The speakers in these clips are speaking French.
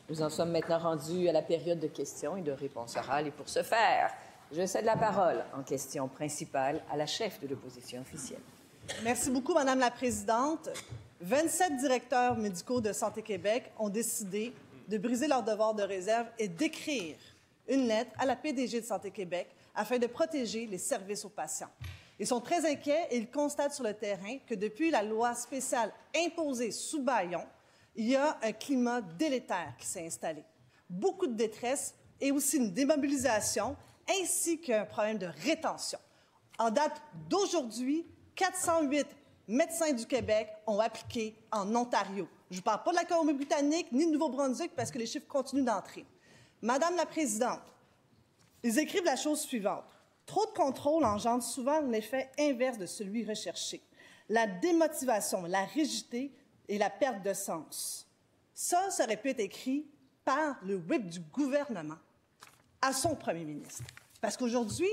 Nous en sommes maintenant rendus à la période de questions et de réponses orales. Et pour ce faire, je cède la parole en question principale à la chef de l'opposition officielle. Merci beaucoup, Madame la Présidente. 27 directeurs médicaux de Santé Québec ont décidé de briser leur devoir de réserve et d'écrire une lettre à la PDG de Santé Québec afin de protéger les services aux patients. Ils sont très inquiets et ils constatent sur le terrain que depuis la loi spéciale imposée sous Bayon, il y a un climat délétère qui s'est installé. Beaucoup de détresse et aussi une démobilisation, ainsi qu'un problème de rétention. En date d'aujourd'hui, 408 médecins du Québec ont appliqué en Ontario. Je ne parle pas de la Colombie-Britannique ni du Nouveau-Brunswick parce que les chiffres continuent d'entrer. Madame la Présidente, ils écrivent la chose suivante. Trop de contrôle engendre souvent l'effet inverse de celui recherché. La démotivation, la rigidité et la perte de sens. Ça aurait pu être écrit par le whip du gouvernement à son premier ministre. Parce qu'aujourd'hui,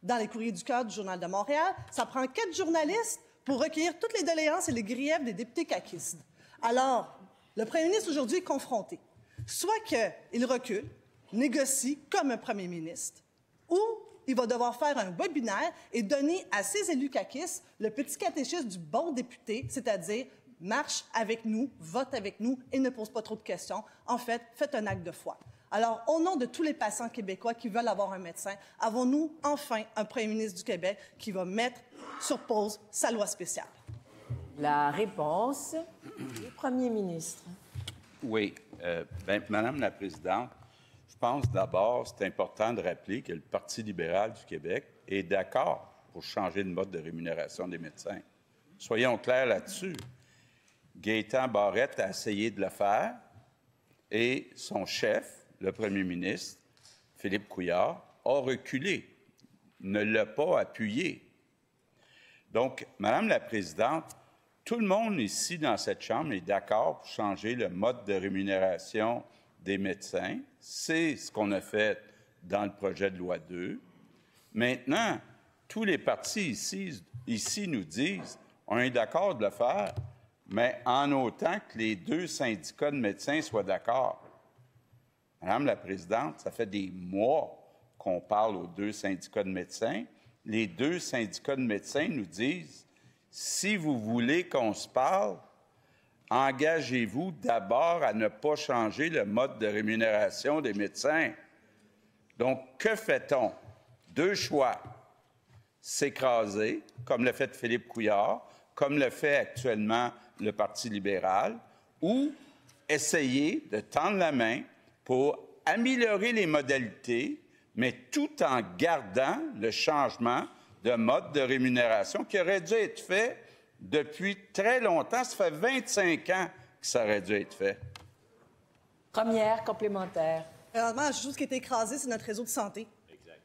dans les courriers du cœur du Journal de Montréal, ça prend 4 journalistes pour recueillir toutes les doléances et les griefs des députés caquistes. Alors, le premier ministre aujourd'hui est confronté. Soit qu'il recule, négocie comme un premier ministre, ou il va devoir faire un webinaire et donner à ses élus caquistes le petit catéchisme du bon député, c'est-à-dire marche avec nous, vote avec nous et ne pose pas trop de questions. En fait, faites un acte de foi. Alors, au nom de tous les patients québécois qui veulent avoir un médecin, avons-nous enfin un premier ministre du Québec qui va mettre sur pause sa loi spéciale? La réponse du premier ministre. Oui. Madame la Présidente, je pense d'abord, c'est important de rappeler que le Parti libéral du Québec est d'accord pour changer le mode de rémunération des médecins. Soyons clairs là-dessus. Gaétan Barrette a essayé de le faire et son chef, le premier ministre, Philippe Couillard, a reculé, ne l'a pas appuyé. Donc, Madame la Présidente, tout le monde ici dans cette Chambre est d'accord pour changer le mode de rémunération des médecins. C'est ce qu'on a fait dans le projet de loi 2. Maintenant, tous les partis ici nous disent on est d'accord de le faire, mais en autant que les 2 syndicats de médecins soient d'accord. Madame la Présidente, ça fait des mois qu'on parle aux 2 syndicats de médecins. Les 2 syndicats de médecins nous disent si vous voulez qu'on se parle, engagez-vous d'abord à ne pas changer le mode de rémunération des médecins. Donc, que fait-on? 2 choix. S'écraser, comme le fait Philippe Couillard, comme le fait actuellement le Parti libéral, ou essayer de tendre la main pour améliorer les modalités, mais tout en gardant le changement de mode de rémunération qui aurait dû être fait depuis très longtemps. Ça fait 25 ans que ça aurait dû être fait. Première complémentaire. Présentement, la chose qui est écrasée, c'est notre réseau de santé. Exact.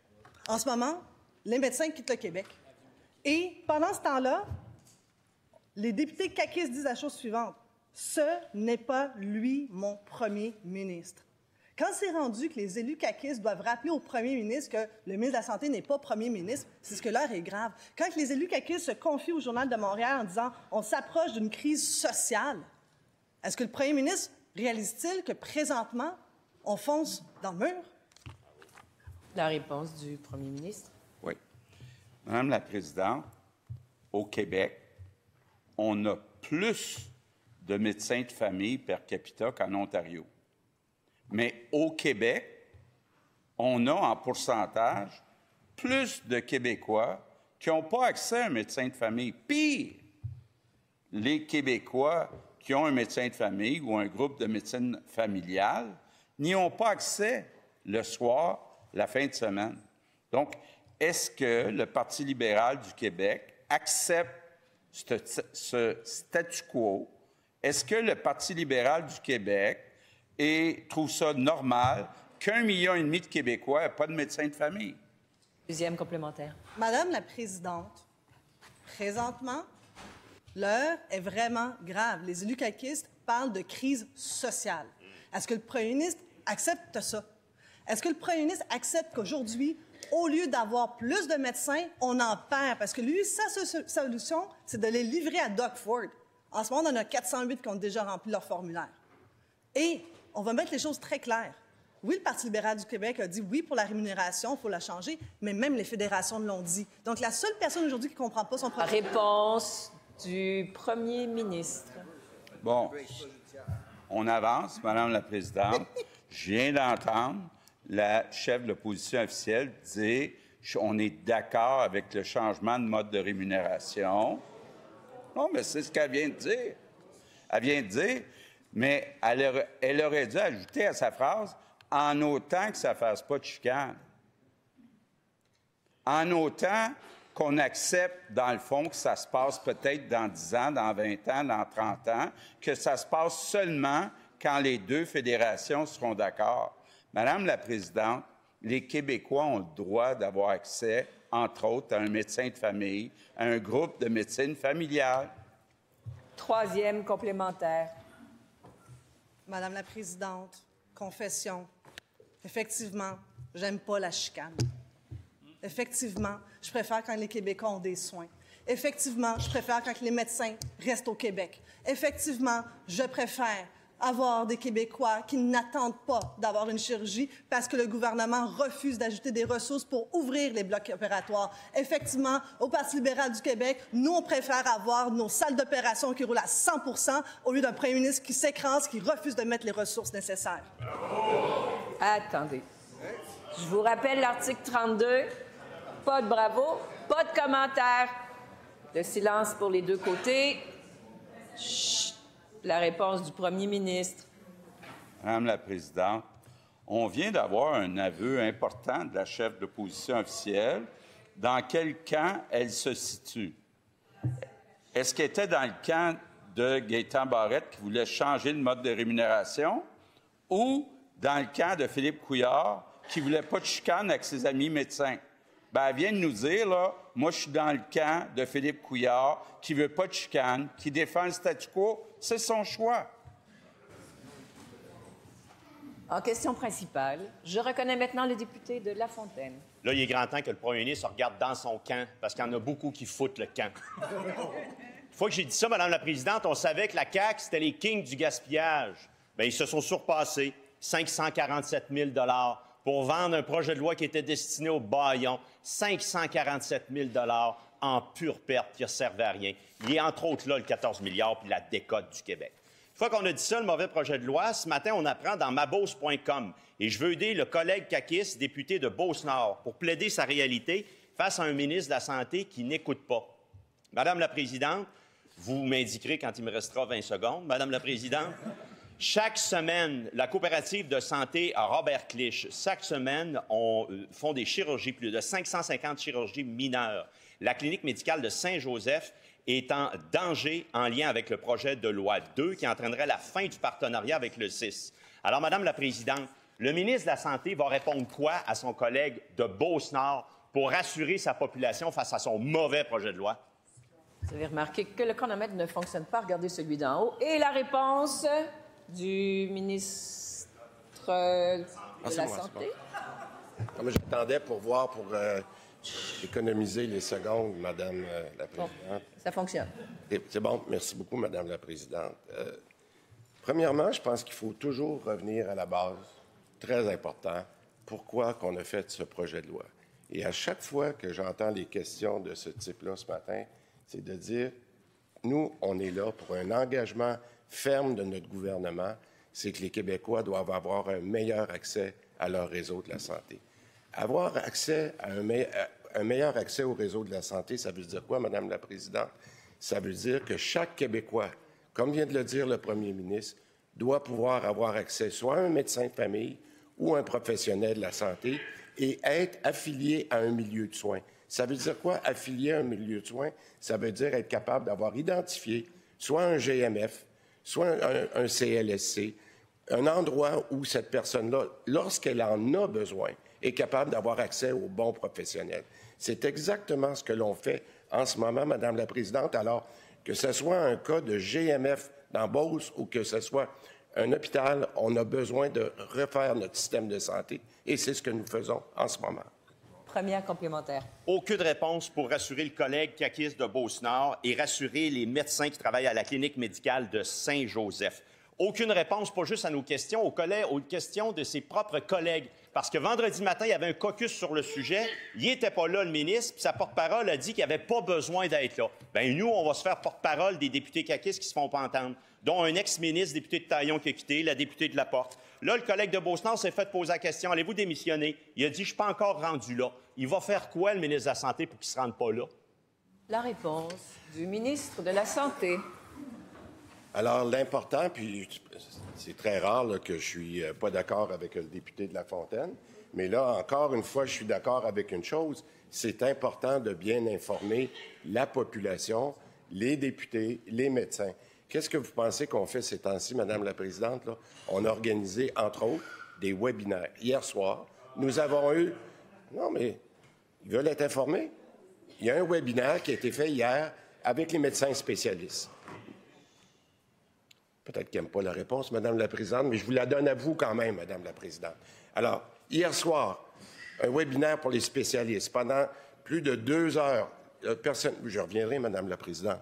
En ce moment, les médecins quittent le Québec. Et pendant ce temps-là, les députés caquistes disent la chose suivante. Ce n'est pas lui, mon premier ministre. Quand c'est rendu que les élus caquistes doivent rappeler au premier ministre que le ministre de la Santé n'est pas premier ministre, c'est ce que l'heure est grave. Quand les élus caquistes se confient au Journal de Montréal en disant « on s'approche d'une crise sociale », est-ce que le premier ministre réalise-t-il que présentement, on fonce dans le mur? La réponse du premier ministre. Oui. Madame la Présidente, au Québec, on a plus de médecins de famille per capita qu'en Ontario. Mais au Québec, on a en pourcentage plus de Québécois qui n'ont pas accès à un médecin de famille. Pire, les Québécois qui ont un médecin de famille ou un groupe de médecine familiale n'y ont pas accès le soir, la fin de semaine. Donc, est-ce que le Parti libéral du Québec accepte ce statu quo? Est-ce que le Parti libéral du Québec trouve ça normal qu'1,5 million de Québécois n'aient pas de médecin de famille? Deuxième complémentaire. Madame la Présidente, présentement, l'heure est vraiment grave. Les élus caquistes parlent de crise sociale. Est-ce que le premier ministre accepte ça? Est-ce que le premier ministre accepte qu'aujourd'hui, au lieu d'avoir plus de médecins, on en perd? Parce que lui, sa solution, c'est de les livrer à Doug Ford. En ce moment, on en a 408 qui ont déjà rempli leur formulaire. Et on va mettre les choses très claires. Oui, le Parti libéral du Québec a dit oui pour la rémunération, il faut la changer, mais même les fédérations l'ont dit. Donc, la seule personne aujourd'hui qui ne comprend pas son projet... Réponse du premier ministre. Bon, on avance, Madame la Présidente. Je viens d'entendre la chef de l'opposition officielle dire on est d'accord avec le changement de mode de rémunération. Non, mais c'est ce qu'elle vient de dire. Elle vient de dire, mais elle aurait dû ajouter à sa phrase en autant que ça ne fasse pas de chicane. En autant qu'on accepte, dans le fond, que ça se passe peut-être dans 10 ans, dans 20 ans, dans 30 ans, que ça se passe seulement quand les deux fédérations seront d'accord. Madame la Présidente, les Québécois ont le droit d'avoir accès, entre autres, à un médecin de famille, à un groupe de médecine familiale. Troisième complémentaire. Madame la Présidente, confession. Effectivement, j'aime pas la chicane. Effectivement, je préfère quand les Québécois ont des soins. Effectivement, je préfère quand les médecins restent au Québec. Effectivement, je préfère avoir des Québécois qui n'attendent pas d'avoir une chirurgie parce que le gouvernement refuse d'ajouter des ressources pour ouvrir les blocs opératoires. Effectivement, au Parti libéral du Québec, nous, on préfère avoir nos salles d'opération qui roulent à 100 % au lieu d'un premier ministre qui s'écrase, qui refuse de mettre les ressources nécessaires. Attendez. Je vous rappelle l'article 32. Pas de bravo, pas de commentaire. Le silence pour les deux côtés. Chut. La réponse du premier ministre. Madame la Présidente, on vient d'avoir un aveu important de la chef de l'opposition officielle. Dans quel camp elle se situe? Est-ce qu'elle était dans le camp de Gaétan Barrette qui voulait changer le mode de rémunération ou dans le camp de Philippe Couillard qui ne voulait pas de chicane avec ses amis médecins? Bien, elle vient de nous dire, là, moi, je suis dans le camp de Philippe Couillard qui ne veut pas de chicane, qui défend le statu quo. C'est son choix. En question principale, je reconnais maintenant le député de La Fontaine. Là, il est grand temps que le premier ministre regarde dans son camp, parce qu'il y en a beaucoup qui foutent le camp. Une fois que j'ai dit ça, Madame la Présidente, on savait que la CAQ, c'était les kings du gaspillage. Bien, ils se sont surpassés, 547 000 pour vendre un projet de loi qui était destiné au bâillon, 547 000 en pure perte qui ne servait à rien. Il y a entre autres là le 14 milliards puis la décote du Québec. Une fois qu'on a dit ça, le mauvais projet de loi, ce matin, on apprend dans mabose.com. Et je veux aider le collègue caquiste, député de Beauce-Nord, pour plaider sa réalité face à un ministre de la Santé qui n'écoute pas. Madame la Présidente, vous m'indiquerez quand il me restera 20 secondes. Madame la Présidente, chaque semaine, la coopérative de santé à Robert Clich, chaque semaine, font des chirurgies, plus de 550 chirurgies mineures. La clinique médicale de Saint-Joseph est en danger en lien avec le projet de loi 2 qui entraînerait la fin du partenariat avec le CIS. Alors, Madame la Présidente, le ministre de la Santé va répondre quoi à son collègue de Beauce-Nord pour rassurer sa population face à son mauvais projet de loi? Vous avez remarqué que le chronomètre ne fonctionne pas. Regardez celui d'en haut. Et la réponse du ministre de la Santé. Non, mais j'attendais pour voir, pour économiser les secondes, Madame la Présidente. Bon, ça fonctionne. C'est bon. Merci beaucoup, Madame la Présidente. Premièrement, je pense qu'il faut toujours revenir à la base. Très important. Pourquoi qu'on a fait ce projet de loi? Et à chaque fois que j'entends les questions de ce type-là ce matin, c'est de dire, nous, on est là pour un engagement ferme de notre gouvernement, c'est que les Québécois doivent avoir un meilleur accès à leur réseau de la santé. Avoir accès à un meilleur accès au réseau de la santé, ça veut dire quoi, Madame la Présidente? Ça veut dire que chaque Québécois, comme vient de le dire le premier ministre, doit pouvoir avoir accès soit à un médecin de famille ou un professionnel de la santé et être affilié à un milieu de soins. Ça veut dire quoi, affilié à un milieu de soins? Ça veut dire être capable d'avoir identifié soit un GMF, soit un CLSC, un endroit où cette personne-là, lorsqu'elle en a besoin, est capable d'avoir accès aux bons professionnels. C'est exactement ce que l'on fait en ce moment, Madame la Présidente. Alors, que ce soit un cas de GMF dans Beauce ou que ce soit un hôpital, on a besoin de refaire notre système de santé et c'est ce que nous faisons en ce moment. Première complémentaire. Aucune réponse pour rassurer le collègue caquiste de Beauce-Nord et rassurer les médecins qui travaillent à la clinique médicale de Saint-Joseph. Aucune réponse, pas juste à nos questions, aux questions de ses propres collègues. Parce que vendredi matin, il y avait un caucus sur le sujet. Il n'était pas là, le ministre, puis sa porte-parole a dit qu'il n'y avait pas besoin d'être là. Bien, nous, on va se faire porte-parole des députés caquistes qui ne se font pas entendre, dont un ex-ministre, député de Taillon, qui a quitté, la députée de Laporte. Là, le collègue de Beaucenard s'est fait poser la question, allez-vous démissionner? Il a dit, je ne suis pas encore rendu là. Il va faire quoi, le ministre de la Santé, pour qu'il ne se rende pas là? La réponse du ministre de la Santé. Alors, l'important, puis c'est très rare là, que je suis pas d'accord avec le député de La Fontaine, mais là, encore une fois, je suis d'accord avec une chose, c'est important de bien informer la population, les députés, les médecins. Qu'est-ce que vous pensez qu'on fait ces temps-ci, Madame la Présidente? Là? On a organisé, entre autres, des webinaires. Hier soir, nous avons eu... Non, mais ils veulent être informés. Il y a un webinaire qui a été fait hier avec les médecins spécialistes. Peut-être qu'ils n'aiment pas la réponse, Madame la Présidente, mais je vous la donne à vous quand même, Madame la Présidente. Alors, hier soir, un webinaire pour les spécialistes. Pendant plus de 2 heures, personne... Je reviendrai, Madame la Présidente.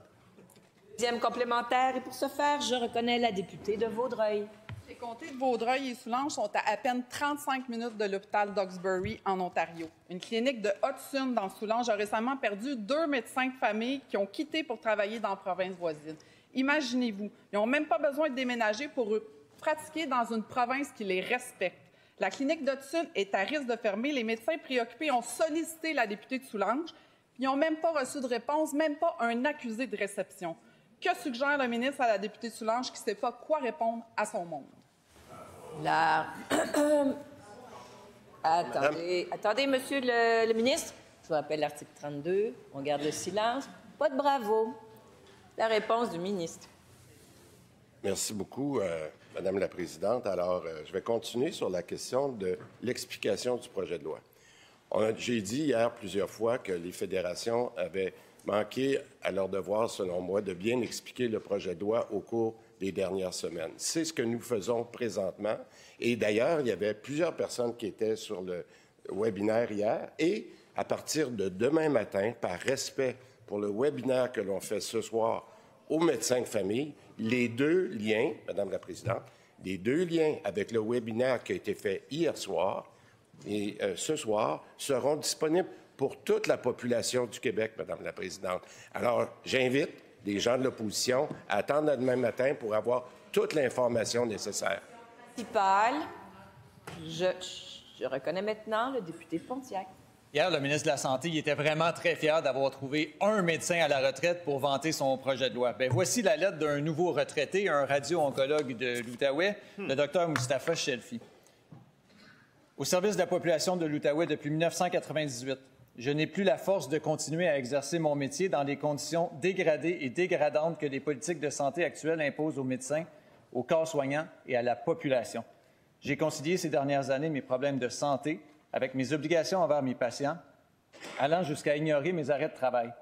Deuxième complémentaire, et pour ce faire, je reconnais la députée de Vaudreuil. Les comtés de Vaudreuil et Soulanges sont à peine 35 minutes de l'hôpital d'Hawkesbury, en Ontario. Une clinique de Hudson, dans Soulanges, a récemment perdu 2 médecins de famille qui ont quitté pour travailler dans la province voisine. Imaginez-vous, ils n'ont même pas besoin de déménager pour pratiquer dans une province qui les respecte. La clinique d'Hudson est à risque de fermer. Les médecins préoccupés ont sollicité la députée de Soulanges. Ils n'ont même pas reçu de réponse, même pas un accusé de réception. Que suggère le ministre à la députée de Soulanges qui ne sait pas quoi répondre à son monde? Attendez, monsieur le ministre. Je vous rappelle l'article 32. On garde le silence. Pas de bravo. La réponse du ministre. Merci beaucoup, Madame la Présidente. Alors, je vais continuer sur la question de l'explication du projet de loi. J'ai dit hier plusieurs fois que les fédérations avaient manqué à leur devoir, selon moi, de bien expliquer le projet de loi au cours des dernières semaines. C'est ce que nous faisons présentement. Et d'ailleurs, il y avait plusieurs personnes qui étaient sur le webinaire hier. Et à partir de demain matin, par respect pour le webinaire que l'on fait ce soir aux médecins de famille, les 2 liens, Madame la Présidente, les 2 liens avec le webinaire qui a été fait hier soir et ce soir seront disponibles pour toute la population du Québec, Madame la Présidente. Alors, j'invite les gens de l'opposition à attendre demain matin pour avoir toute l'information nécessaire. Je reconnais maintenant le député de Pontiac. Hier, le ministre de la Santé il était vraiment très fier d'avoir trouvé un médecin à la retraite pour vanter son projet de loi. Bien, voici la lettre d'un nouveau retraité, un radio-oncologue de l'Outaouais, le Dr Moustapha Shelfi. Au service de la population de l'Outaouais depuis 1998, je n'ai plus la force de continuer à exercer mon métier dans les conditions dégradées et dégradantes que les politiques de santé actuelles imposent aux médecins, aux corps soignants et à la population. J'ai concilié ces dernières années mes problèmes de santé avec mes obligations envers mes patients, allant jusqu'à ignorer mes arrêts de travail.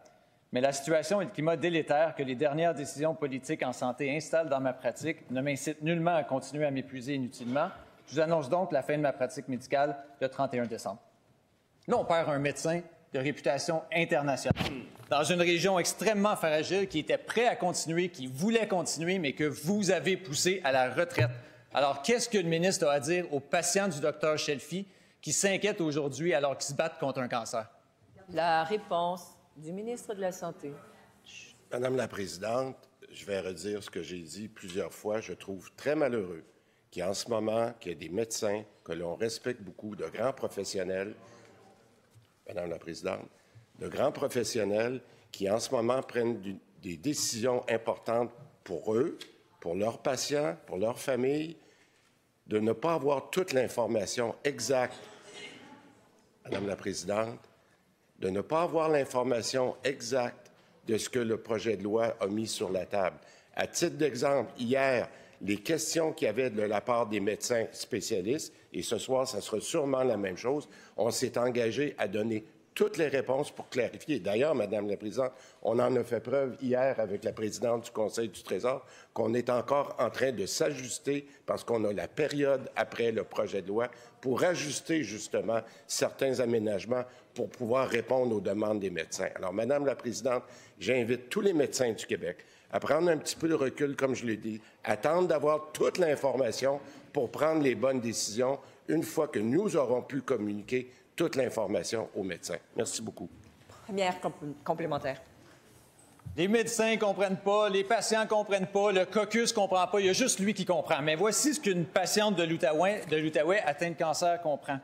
Mais la situation et le climat délétère que les dernières décisions politiques en santé installent dans ma pratique ne m'incitent nullement à continuer à m'épuiser inutilement. Je vous annonce donc la fin de ma pratique médicale le 31 décembre. Là, on perd un médecin de réputation internationale, dans une région extrêmement fragile, qui était prêt à continuer, qui voulait continuer, mais que vous avez poussé à la retraite. Alors, qu'est-ce que le ministre a à dire aux patients du Dr Shelfi qui s'inquiètent aujourd'hui alors qu'ils se battent contre un cancer? La réponse du ministre de la Santé. Madame la Présidente, je vais redire ce que j'ai dit plusieurs fois. Je trouve très malheureux qu'en ce moment, qu'il y ait des médecins que l'on respecte beaucoup, de grands professionnels, Madame la Présidente, de grands professionnels qui, en ce moment, prennent des décisions importantes pour eux, pour leurs patients, pour leurs familles, de ne pas avoir toute l'information exacte, Madame la Présidente, de ne pas avoir l'information exacte de ce que le projet de loi a mis sur la table. À titre d'exemple, hier, les questions qu'il y avait de la part des médecins spécialistes, et ce soir, ça sera sûrement la même chose, on s'est engagé à donner toutes les réponses pour clarifier. D'ailleurs, Madame la Présidente, on en a fait preuve hier avec la présidente du Conseil du Trésor qu'on est encore en train de s'ajuster parce qu'on a la période après le projet de loi pour ajuster justement certains aménagements pour pouvoir répondre aux demandes des médecins. Alors, Madame la Présidente, j'invite tous les médecins du Québec à prendre un petit peu de recul, comme je l'ai dit, attendre d'avoir toute l'information pour prendre les bonnes décisions une fois que nous aurons pu communiquer toute l'information aux médecins. Merci beaucoup. Première complémentaire. Les médecins ne comprennent pas, les patients ne comprennent pas, le caucus ne comprend pas, il y a juste lui qui comprend. Mais voici ce qu'une patiente de l'Outaouais atteinte de cancer comprend.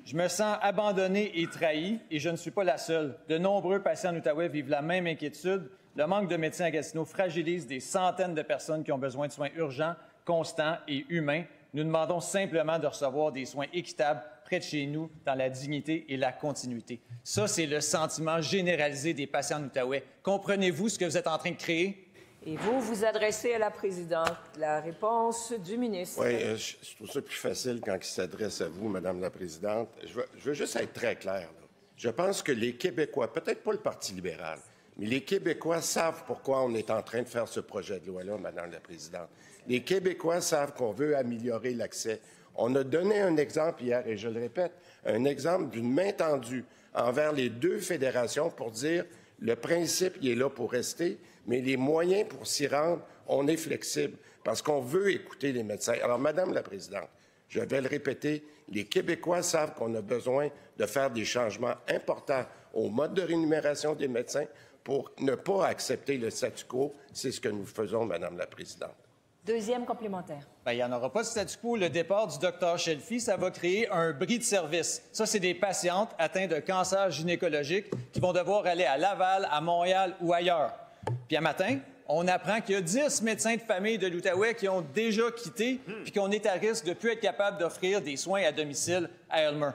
Je me sens abandonnée et trahie, et je ne suis pas la seule. De nombreux patients en Outaouais vivent la même inquiétude. Le manque de médecins à Gatineau fragilise des centaines de personnes qui ont besoin de soins urgents, constants et humains. Nous demandons simplement de recevoir des soins équitables près de chez nous, dans la dignité et la continuité. Ça, c'est le sentiment généralisé des patients en Outaouais. Comprenez-vous ce que vous êtes en train de créer? Et vous vous adressez à la présidente. La réponse du ministre. Oui, je trouve ça plus facile quand il s'adresse à vous, Madame la présidente. Je veux juste être très clair, là. Je pense que les Québécois, peut-être pas le Parti libéral, mais les Québécois savent pourquoi on est en train de faire ce projet de loi-là, Madame la présidente. Les Québécois savent qu'on veut améliorer l'accès. On a donné un exemple hier, et je le répète, un exemple d'une main tendue envers les deux fédérations pour dire le principe, il est là pour rester, mais les moyens pour s'y rendre, on est flexible parce qu'on veut écouter les médecins. Alors, Madame la présidente, je vais le répéter, les Québécois savent qu'on a besoin de faire des changements importants au mode de rémunération des médecins pour ne pas accepter le statu quo. C'est ce que nous faisons, Madame la présidente. Deuxième complémentaire. Bien, il n'y en aura pas de statu quo. Le départ du Dr Shelfie, ça va créer un bris de service. Ça, c'est des patientes atteintes de cancer gynécologique qui vont devoir aller à Laval, à Montréal ou ailleurs. Puis un matin, on apprend qu'il y a 10 médecins de famille de l'Outaouais qui ont déjà quitté puis qu'on est à risque de ne plus être capable d'offrir des soins à domicile à Aylmer.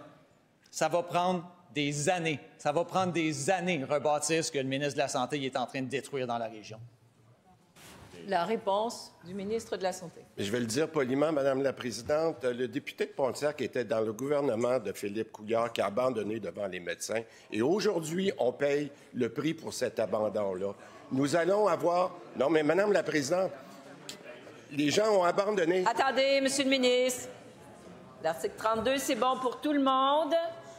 Ça va prendre des années. Ça va prendre des années rebâtir ce que le ministre de la Santé est en train de détruire dans la région. La réponse du ministre de la Santé. Je vais le dire poliment, Madame la présidente. Le député de Pontiac était dans le gouvernement de Philippe Couillard qui a abandonné devant les médecins. Et aujourd'hui, on paye le prix pour cet abandon-là. Nous allons avoir... Non, mais Madame la présidente, les gens ont abandonné. Attendez, Monsieur le ministre. L'article 32, c'est bon pour tout le monde.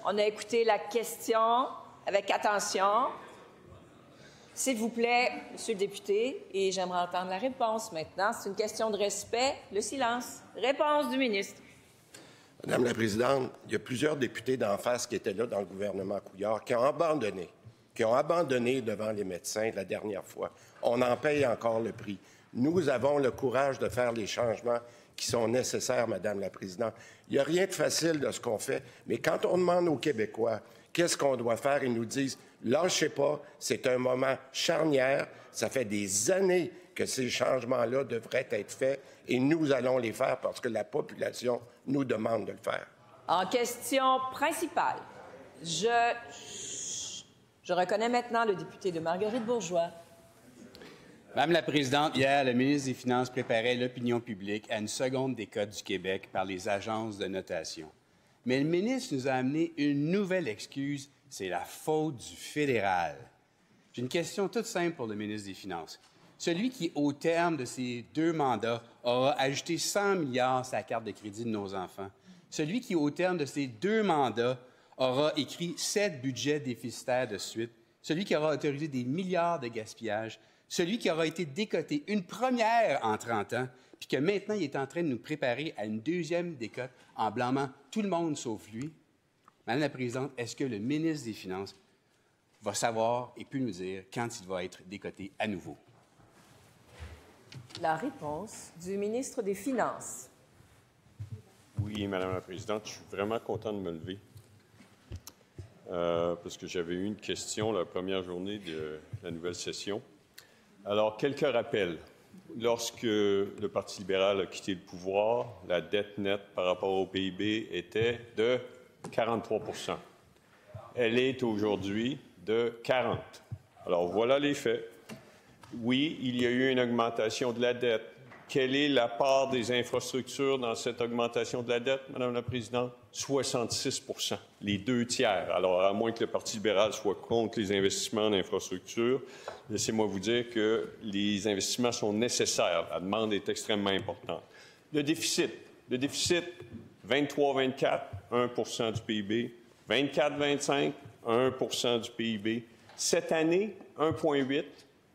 On a écouté la question avec attention. S'il vous plaît, Monsieur le député, et j'aimerais entendre la réponse maintenant. C'est une question de respect. Le silence. Réponse du ministre. Madame la présidente, il y a plusieurs députés d'en face qui étaient là dans le gouvernement Couillard qui ont abandonné devant les médecins la dernière fois. On en paye encore le prix. Nous avons le courage de faire les changements qui sont nécessaires, Madame la présidente. Il n'y a rien de facile de ce qu'on fait, mais quand on demande aux Québécois qu'est-ce qu'on doit faire, ils nous disent « lâchez pas, c'est un moment charnière, ça fait des années que ces changements-là devraient être faits et nous allons les faire parce que la population nous demande de le faire. » En question principale, je reconnais maintenant le député de Marguerite-Bourgeois. Madame la présidente, hier, le ministre des Finances préparait l'opinion publique à une seconde décote du Québec par les agences de notation. Mais le ministre nous a amené une nouvelle excuse, c'est la faute du fédéral. J'ai une question toute simple pour le ministre des Finances. Celui qui, au terme de ses 2 mandats, aura ajouté 100 milliards à la carte de crédit de nos enfants. Celui qui, au terme de ses 2 mandats, aura écrit 7 budgets déficitaires de suite. Celui qui aura autorisé des milliards de gaspillage. Celui qui aura été décoté une première en 30 ans, puis que maintenant il est en train de nous préparer à une deuxième décote en blâmant tout le monde sauf lui. Madame la présidente, est-ce que le ministre des Finances va savoir et peut nous dire quand il va être décoté à nouveau? La réponse du ministre des Finances. Oui, Madame la présidente, je suis vraiment content de me lever parce que j'avais eu une question la première journée de la nouvelle session. Alors, quelques rappels. Lorsque le Parti libéral a quitté le pouvoir, la dette nette par rapport au PIB était de 43 %. Elle est aujourd'hui de 40 %. Alors, voilà les faits. Oui, il y a eu une augmentation de la dette. Quelle est la part des infrastructures dans cette augmentation de la dette, Madame la présidente? 66 %, les 2 tiers. Alors, à moins que le Parti libéral soit contre les investissements en infrastructures, laissez-moi vous dire que les investissements sont nécessaires. La demande est extrêmement importante. Le déficit, 23-24, 1 % du PIB. 24-25, 1 % du PIB. Cette année, 1,8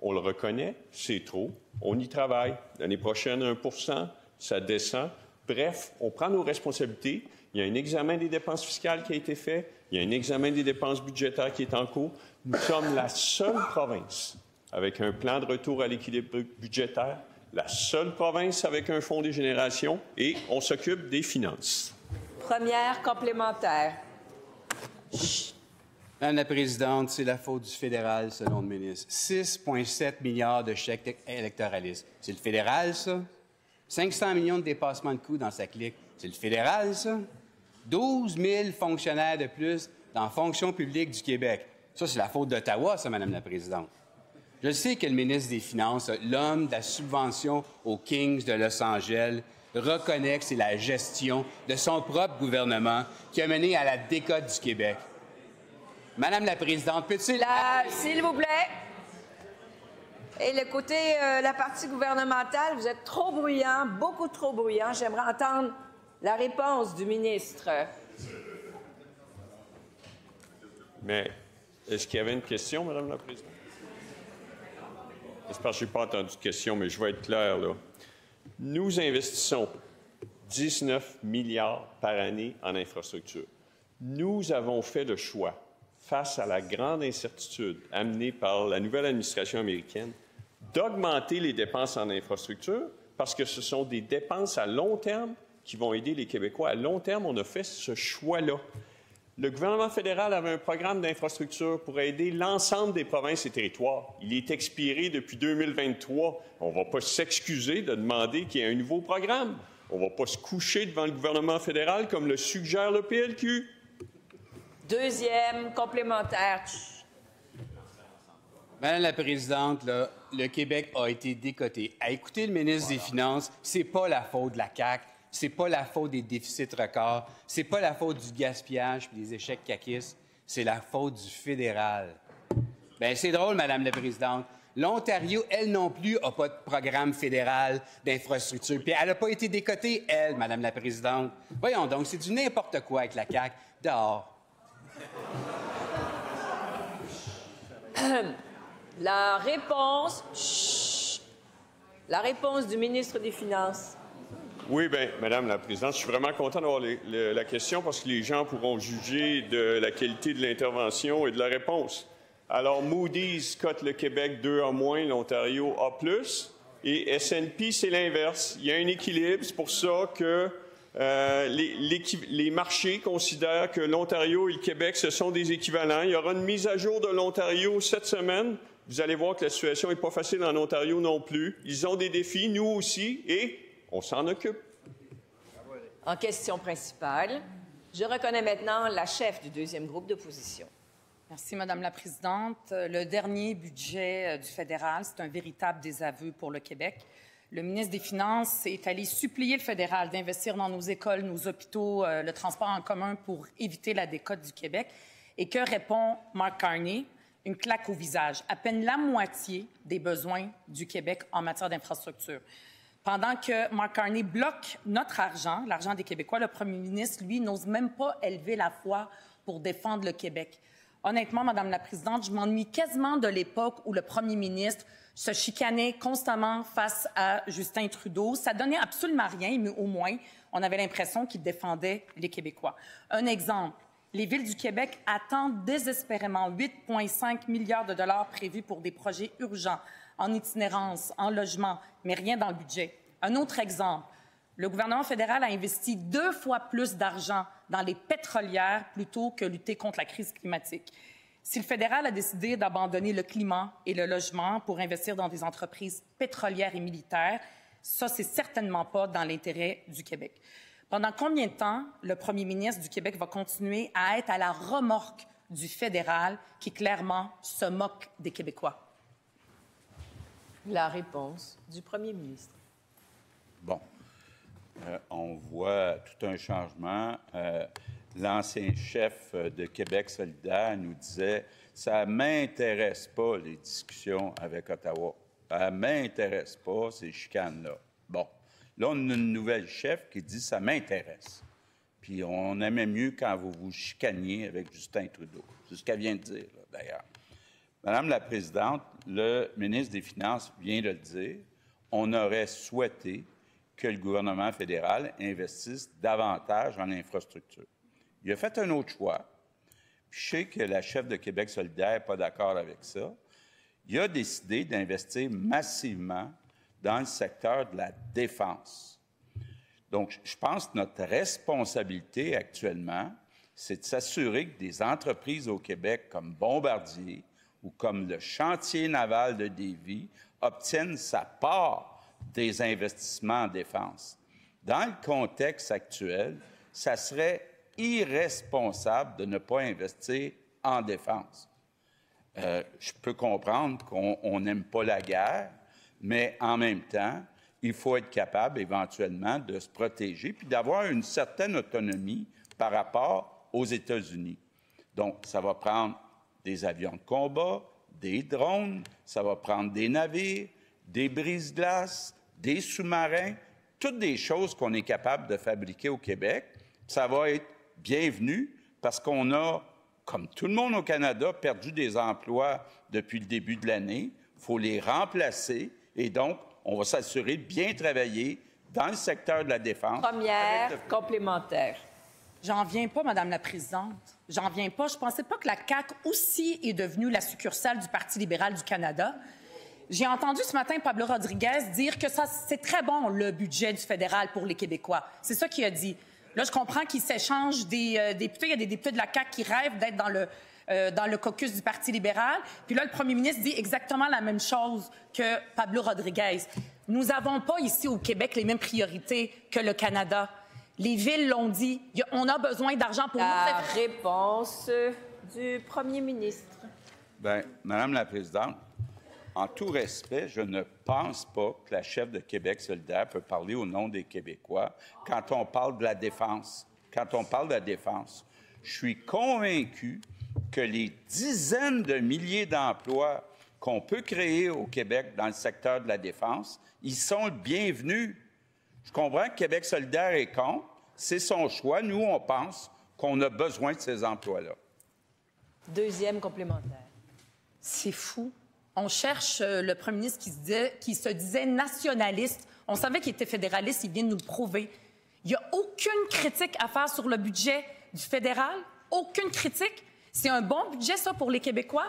%. On le reconnaît, c'est trop. On y travaille. L'année prochaine, 1 %, ça descend. Bref, on prend nos responsabilités. Il y a un examen des dépenses fiscales qui a été fait. Il y a un examen des dépenses budgétaires qui est en cours. Nous sommes la seule province avec un plan de retour à l'équilibre budgétaire, la seule province avec un fonds des générations et on s'occupe des finances. Première complémentaire. Madame la Présidente, c'est la faute du fédéral, selon le ministre. 6,7 milliards de chèques électoralistes. C'est le fédéral, ça? 500 millions de dépassements de coûts dans sa clique. C'est le fédéral, ça? 12 000 fonctionnaires de plus dans la fonction publique du Québec. Ça, c'est la faute d'Ottawa, ça, Madame la Présidente. Je sais que le ministre des Finances, l'homme de la subvention aux Kings de Los Angeles, reconnaît que c'est la gestion de son propre gouvernement qui a mené à la décote du Québec. Madame la Présidente, peut-il... S'il vous plaît. Et le côté, la partie gouvernementale, vous êtes trop bruyant, beaucoup trop bruyant. J'aimerais entendre la réponse du ministre. Mais est-ce qu'il y avait une question, Madame la Présidente? J'espère que je n'ai pas entendu de question, mais je vais être clair, là. Nous investissons 19 milliards par année en infrastructure. Nous avons fait le choix, face à la grande incertitude amenée par la nouvelle administration américaine, d'augmenter les dépenses en infrastructure parce que ce sont des dépenses à long terme qui vont aider les Québécois. À long terme, on a fait ce choix-là. Le gouvernement fédéral avait un programme d'infrastructure pour aider l'ensemble des provinces et territoires. Il est expiré depuis 2023. On ne va pas s'excuser de demander qu'il y ait un nouveau programme. On ne va pas se coucher devant le gouvernement fédéral comme le suggère le PLQ. Deuxième complémentaire. Madame la Présidente, là, le Québec a été décoté. À écouter le ministre des Finances, c'est pas la faute de la CAQ, c'est pas la faute des déficits records, c'est pas la faute du gaspillage et des échecs caquistes, c'est la faute du fédéral. Bien, c'est drôle, Madame la Présidente. L'Ontario, elle non plus, n'a pas de programme fédéral d'infrastructure. Puis elle n'a pas été décotée, elle, Madame la Présidente. Voyons donc, c'est du n'importe quoi avec la CAQ. Dehors. La réponse... Chut. La réponse du ministre des Finances. Oui, bien, Madame la Présidente, je suis vraiment content d'avoir la question parce que les gens pourront juger de la qualité de l'intervention et de la réponse. Alors, Moody's cote le Québec 2 A-, l'Ontario A+, et S&P, c'est l'inverse. Il y a un équilibre, c'est pour ça que les marchés considèrent que l'Ontario et le Québec, ce sont des équivalents. Il y aura une mise à jour de l'Ontario cette semaine. Vous allez voir que la situation n'est pas facile en Ontario non plus. Ils ont des défis, nous aussi, et on s'en occupe. En question principale, je reconnais maintenant la chef du deuxième groupe d'opposition. Merci, Madame la Présidente. Le dernier budget du fédéral, c'est un véritable désaveu pour le Québec. Le ministre des Finances est allé supplier le fédéral d'investir dans nos écoles, nos hôpitaux, le transport en commun pour éviter la décote du Québec. Et que répond Mark Carney? Une claque au visage. À peine la moitié des besoins du Québec en matière d'infrastructure. Pendant que Mark Carney bloque notre argent, l'argent des Québécois, le premier ministre, lui, n'ose même pas élever la voix pour défendre le Québec. Honnêtement, Madame la Présidente, je m'ennuie quasiment de l'époque où le premier ministre se chicanait constamment face à Justin Trudeau. Ça donnait absolument rien, mais au moins, on avait l'impression qu'il défendait les Québécois. Un exemple, les villes du Québec attendent désespérément 8,5 milliards de dollars prévus pour des projets urgents, en itinérance, en logement, mais rien dans le budget. Un autre exemple, le gouvernement fédéral a investi 2 fois plus d'argent dans les pétrolières plutôt que lutter contre la crise climatique. Si le fédéral a décidé d'abandonner le climat et le logement pour investir dans des entreprises pétrolières et militaires, ça, c'est certainement pas dans l'intérêt du Québec. Pendant combien de temps le premier ministre du Québec va continuer à être à la remorque du fédéral qui, clairement, se moque des Québécois? La réponse du premier ministre. Bon. On voit tout un changement. L'ancien chef de Québec solidaire nous disait « ça ne m'intéresse pas, les discussions avec Ottawa. Ça ne m'intéresse pas, ces chicanes-là. » Bon. Là, on a une nouvelle chef qui dit « ça m'intéresse. » Puis on aimait mieux quand vous vous chicaniez avec Justin Trudeau. C'est ce qu'elle vient de dire, là, d'ailleurs. Madame la Présidente, le ministre des Finances vient de le dire, on aurait souhaité que le gouvernement fédéral investisse davantage en infrastructure. Il a fait un autre choix. Puis je sais que la chef de Québec solidaire n'est pas d'accord avec ça. Il a décidé d'investir massivement dans le secteur de la défense. Donc, je pense que notre responsabilité actuellement, c'est de s'assurer que des entreprises au Québec comme Bombardier ou comme le chantier naval de Lévis obtiennent sa part des investissements en défense. Dans le contexte actuel, ça serait irresponsable de ne pas investir en défense. Je peux comprendre qu'on n'aime pas la guerre, mais en même temps, il faut être capable éventuellement de se protéger puis d'avoir une certaine autonomie par rapport aux États-Unis. Donc, ça va prendre des avions de combat, des drones, ça va prendre des navires, des brise-glaces, des sous-marins, toutes des choses qu'on est capable de fabriquer au Québec. Ça va être bienvenu parce qu'on a, comme tout le monde au Canada, perdu des emplois depuis le début de l'année. Il faut les remplacer et donc, on va s'assurer de bien travailler dans le secteur de la défense. Première complémentaire. J'en viens pas, Madame la Présidente. J'en viens pas. Je pensais pas que la CAQ aussi est devenue la succursale du Parti libéral du Canada. J'ai entendu ce matin Pablo Rodriguez dire que ça, c'est très bon, le budget du fédéral pour les Québécois. C'est ça qu'il a dit. Là, je comprends qu'ils s'échangent des députés. Il y a des députés de la CAQ qui rêvent d'être dans le caucus du Parti libéral. Puis là, le premier ministre dit exactement la même chose que Pablo Rodriguez. Nous n'avons pas ici au Québec les mêmes priorités que le Canada. Les villes l'ont dit. On a besoin d'argent pour La réponse du premier ministre. Bien, Madame la Présidente, en tout respect, je ne pense pas que la chef de Québec solidaire peut parler au nom des Québécois quand on parle de la défense. Quand on parle de la défense, je suis convaincu que les dizaines de milliers d'emplois qu'on peut créer au Québec dans le secteur de la défense, ils sont bienvenus. Je comprends que Québec solidaire est contre. C'est son choix. Nous, on pense qu'on a besoin de ces emplois-là. Deuxième complémentaire. C'est fou. On cherche le premier ministre qui se disait nationaliste. On savait qu'il était fédéraliste. Il vient de nous le prouver. Il n'y a aucune critique à faire sur le budget du fédéral. Aucune critique. C'est un bon budget, ça, pour les Québécois?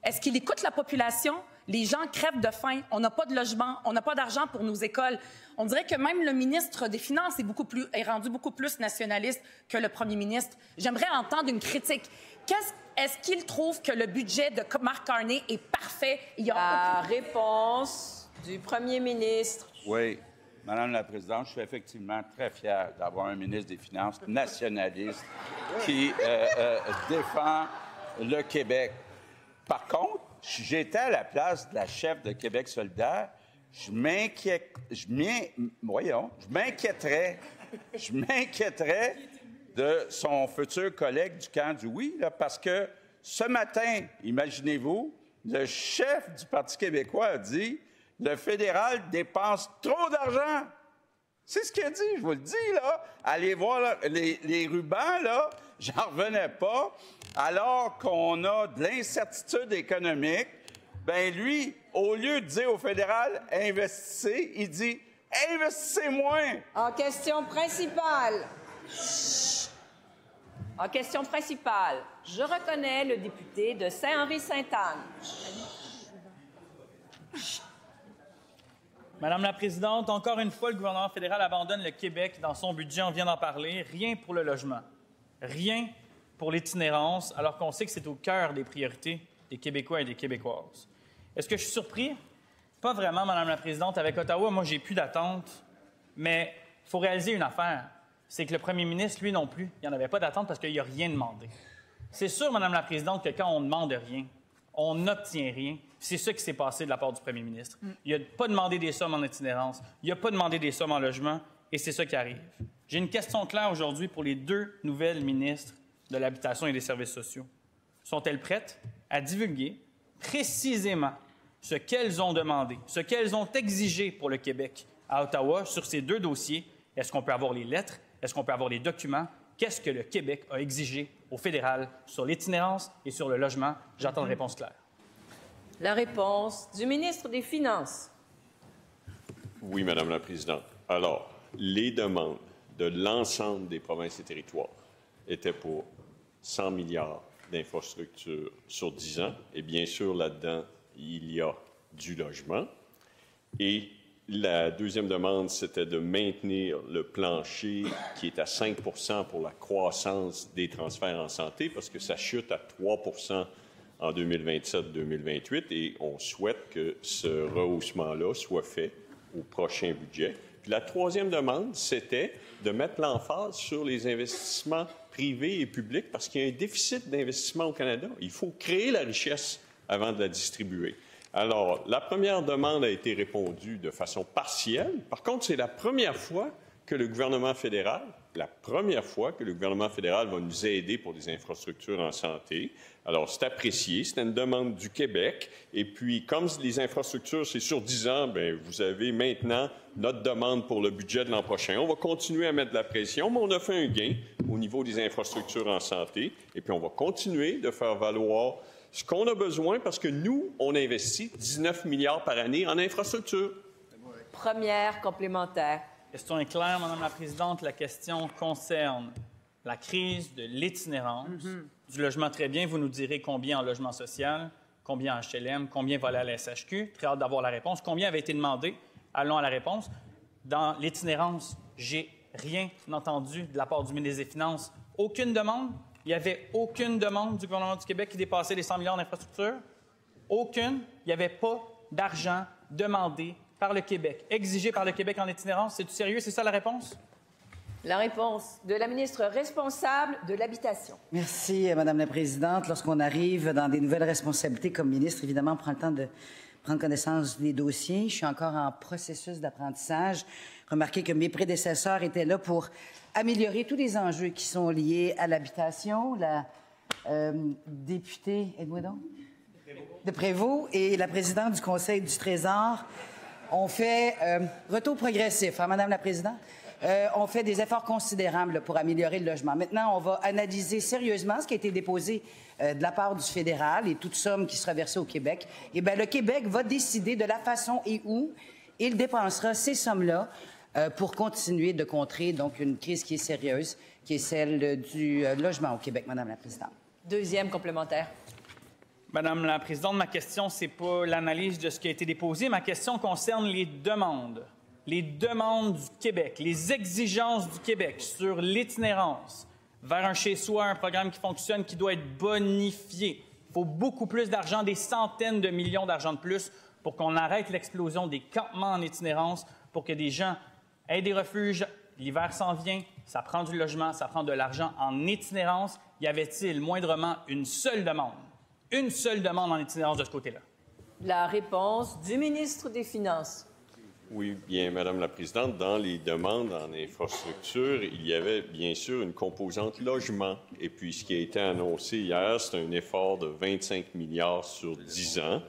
Est-ce qu'il écoute la population? Les gens crèvent de faim. On n'a pas de logement. On n'a pas d'argent pour nos écoles. On dirait que même le ministre des Finances est rendu beaucoup plus nationaliste que le premier ministre. J'aimerais entendre une critique. Est-ce qu'il trouve que le budget de Mark Carney est parfait? La réponse du premier ministre. Oui. Madame la Présidente, je suis effectivement très fier d'avoir un ministre des Finances nationaliste qui défend le Québec. Par contre, si j'étais à la place de la chef de Québec solidaire, je m'inquiéterais de son futur collègue du camp du oui, là, parce que ce matin, imaginez-vous, le chef du Parti québécois a dit « Le fédéral dépense trop d'argent ». C'est ce qu'il a dit, je vous le dis, là. Allez voir là, les rubans, là, j'en revenais pas. Alors qu'on a de l'incertitude économique, ben lui, au lieu de dire au fédéral « investissez », il dit « investissez moins ». En question principale. Chut. En question principale, je reconnais le député de Saint-Henri-Sainte-Anne. Madame la Présidente, encore une fois, le gouvernement fédéral abandonne le Québec dans son budget. On vient d'en parler. Rien pour le logement. Rien pour l'itinérance, alors qu'on sait que c'est au cœur des priorités des Québécois et des Québécoises. Est-ce que je suis surpris? Pas vraiment, Madame la Présidente. Avec Ottawa, moi, j'ai plus d'attente. Mais il faut réaliser une affaire. C'est que le premier ministre, lui non plus, il n'y en avait pas d'attente parce qu'il n'a rien demandé. C'est sûr, Madame la Présidente, que quand on ne demande rien, on n'obtient rien. C'est ça qui s'est passé de la part du premier ministre. Il n'a pas demandé des sommes en itinérance, il n'a pas demandé des sommes en logement, et c'est ça qui arrive. J'ai une question claire aujourd'hui pour les deux nouvelles ministres de l'Habitation et des Services sociaux. Sont-elles prêtes à divulguer précisément ce qu'elles ont demandé, ce qu'elles ont exigé pour le Québec à Ottawa sur ces deux dossiers? Est-ce qu'on peut avoir les lettres? Est-ce qu'on peut avoir les documents? Qu'est-ce que le Québec a exigé au fédéral sur l'itinérance et sur le logement? J'attends une réponse claire. La réponse du ministre des Finances. Oui, Madame la Présidente. Alors, les demandes de l'ensemble des provinces et territoires étaient pour 100 milliards d'infrastructures sur 10 ans. Et bien sûr, là-dedans, il y a du logement. Et la deuxième demande, c'était de maintenir le plancher qui est à 5 % pour la croissance des transferts en santé, parce que ça chute à 3 % en 2027-2028, et on souhaite que ce rehaussement-là soit fait au prochain budget. Puis la troisième demande, c'était de mettre l'emphase sur les investissements privés et publics, parce qu'il y a un déficit d'investissement au Canada. Il faut créer la richesse avant de la distribuer. Alors, la première demande a été répondue de façon partielle. Par contre, c'est la première fois que le gouvernement fédéral va nous aider pour des infrastructures en santé. Alors, c'est apprécié. C'est une demande du Québec. Et puis, comme les infrastructures, c'est sur 10 ans, bien, vous avez maintenant notre demande pour le budget de l'an prochain. On va continuer à mettre de la pression, mais on a fait un gain au niveau des infrastructures en santé. Et puis, on va continuer de faire valoir ce qu'on a besoin, parce que nous, on investit 19 milliards par année en infrastructure. Première complémentaire. La question est claire, Madame la Présidente. La question concerne la crise de l'itinérance, du logement. Très bien, vous nous direz combien en logement social, combien en HLM, combien va aller à la SHQ. Très hâte d'avoir la réponse. Combien avait été demandé? Allons à la réponse. Dans l'itinérance, j'ai rien entendu de la part du ministre des Finances. Aucune demande. Il n'y avait aucune demande du gouvernement du Québec qui dépassait les 100 milliards d'infrastructures. Aucune. Il n'y avait pas d'argent demandé par le Québec, exigé par le Québec en itinérance. C'est-tu sérieux? C'est ça la réponse? La réponse de la ministre responsable de l'Habitation. Merci, Madame la Présidente. Lorsqu'on arrive dans des nouvelles responsabilités comme ministre, évidemment, on prend le temps de prendre connaissance des dossiers. Je suis encore en processus d'apprentissage. Remarquez que mes prédécesseurs étaient là pour améliorer tous les enjeux qui sont liés à l'habitation. La députée, aide-moi donc, de Prévost et la présidente du Conseil du Trésor ont fait retour progressif, hein, Madame la Présidente? On fait des efforts considérables pour améliorer le logement. Maintenant, on va analyser sérieusement ce qui a été déposé de la part du fédéral et toute somme qui sera versée au Québec. Eh bien, le Québec va décider de la façon et où il dépensera ces sommes-là pour continuer de contrer donc une crise qui est sérieuse, qui est celle du logement au Québec, Madame la Présidente. Deuxième complémentaire. Madame la Présidente, ma question, c'est pas l'analyse de ce qui a été déposé. Ma question concerne les demandes. Les demandes du Québec, les exigences du Québec sur l'itinérance vers un chez-soi, un programme qui fonctionne, qui doit être bonifié. Il faut beaucoup plus d'argent, des centaines de millions d'argent de plus pour qu'on arrête l'explosion des campements en itinérance, pour que des gens aient des refuges. L'hiver s'en vient, ça prend du logement, ça prend de l'argent en itinérance. Y avait-il moindrement une seule demande en itinérance de ce côté-là? La réponse du ministre des Finances. Oui, bien, Madame la Présidente, dans les demandes en infrastructure, il y avait bien sûr une composante logement. Et puis, ce qui a été annoncé hier, c'est un effort de 25 milliards sur 10 ans.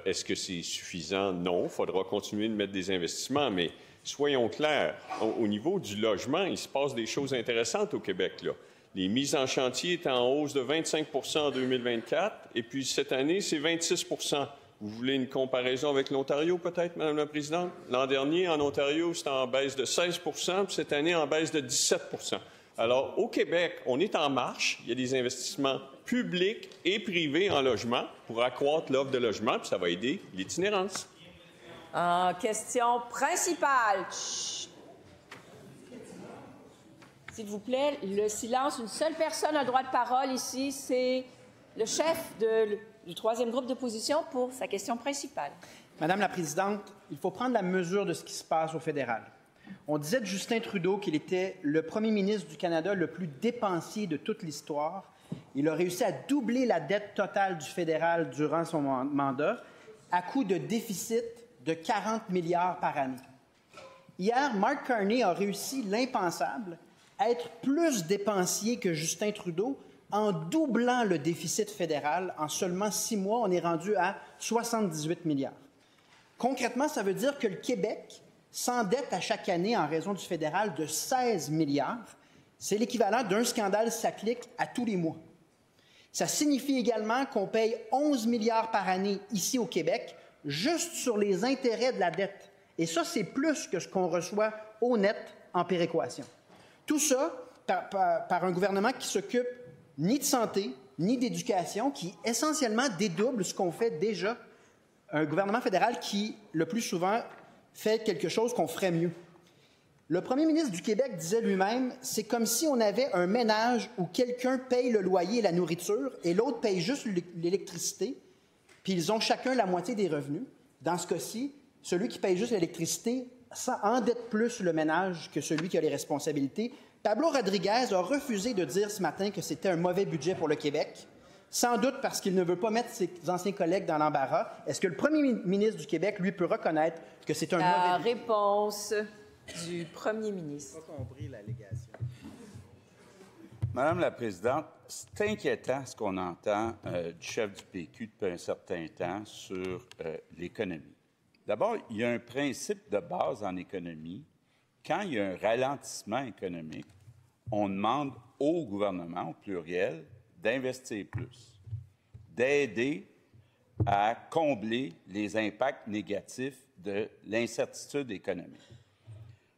Est-ce que c'est suffisant? Non. Il faudra continuer de mettre des investissements, mais soyons clairs, au niveau du logement, il se passe des choses intéressantes au Québec, là. Les mises en chantier étaient en hausse de 25 % en 2024, et puis cette année, c'est 26 %. Vous voulez une comparaison avec l'Ontario, peut-être, Madame la Présidente? L'an dernier, en Ontario, c'était en baisse de 16 % puis cette année, en baisse de 17 % Alors, au Québec, on est en marche. Il y a des investissements publics et privés en logement pour accroître l'offre de logement, puis ça va aider l'itinérance. En question principale. Chut. S'il vous plaît, le silence. Une seule personne a droit de parole ici, c'est le chef du troisième groupe d'opposition pour sa question principale. Madame la Présidente, il faut prendre la mesure de ce qui se passe au fédéral. On disait de Justin Trudeau qu'il était le premier ministre du Canada le plus dépensier de toute l'histoire. Il a réussi à doubler la dette totale du fédéral durant son mandat à coût de déficit de 40 milliards par année. Hier, Mark Carney a réussi l'impensable, être plus dépensier que Justin Trudeau en doublant le déficit fédéral. En seulement 6 mois, on est rendu à 78 milliards. Concrètement, ça veut dire que le Québec s'endette à chaque année en raison du fédéral de 16 milliards. C'est l'équivalent d'un scandale cyclique à tous les mois. Ça signifie également qu'on paye 11 milliards par année ici au Québec, juste sur les intérêts de la dette. Et ça, c'est plus que ce qu'on reçoit au net en péréquation. Tout ça par un gouvernement qui s'occupe ni de santé, ni d'éducation, qui essentiellement dédouble ce qu'on fait déjà. Un gouvernement fédéral qui, le plus souvent, fait quelque chose qu'on ferait mieux. Le premier ministre du Québec disait lui-même, c'est comme si on avait un ménage où quelqu'un paye le loyer et la nourriture et l'autre paye juste l'électricité, puis ils ont chacun la moitié des revenus. Dans ce cas-ci, celui qui paye juste l'électricité endette plus le ménage que celui qui a les responsabilités. Pablo Rodriguez a refusé de dire ce matin que c'était un mauvais budget pour le Québec, sans doute parce qu'il ne veut pas mettre ses anciens collègues dans l'embarras. Est-ce que le premier ministre du Québec, lui, peut reconnaître que c'est un mauvais budget? Réponse du premier ministre. J'ai pas compris l'allégation. Madame la Présidente, c'est inquiétant ce qu'on entend du chef du PQ depuis un certain temps sur l'économie. D'abord, il y a un principe de base en économie. Quand il y a un ralentissement économique, on demande au gouvernement, au pluriel, d'investir plus, d'aider à combler les impacts négatifs de l'incertitude économique.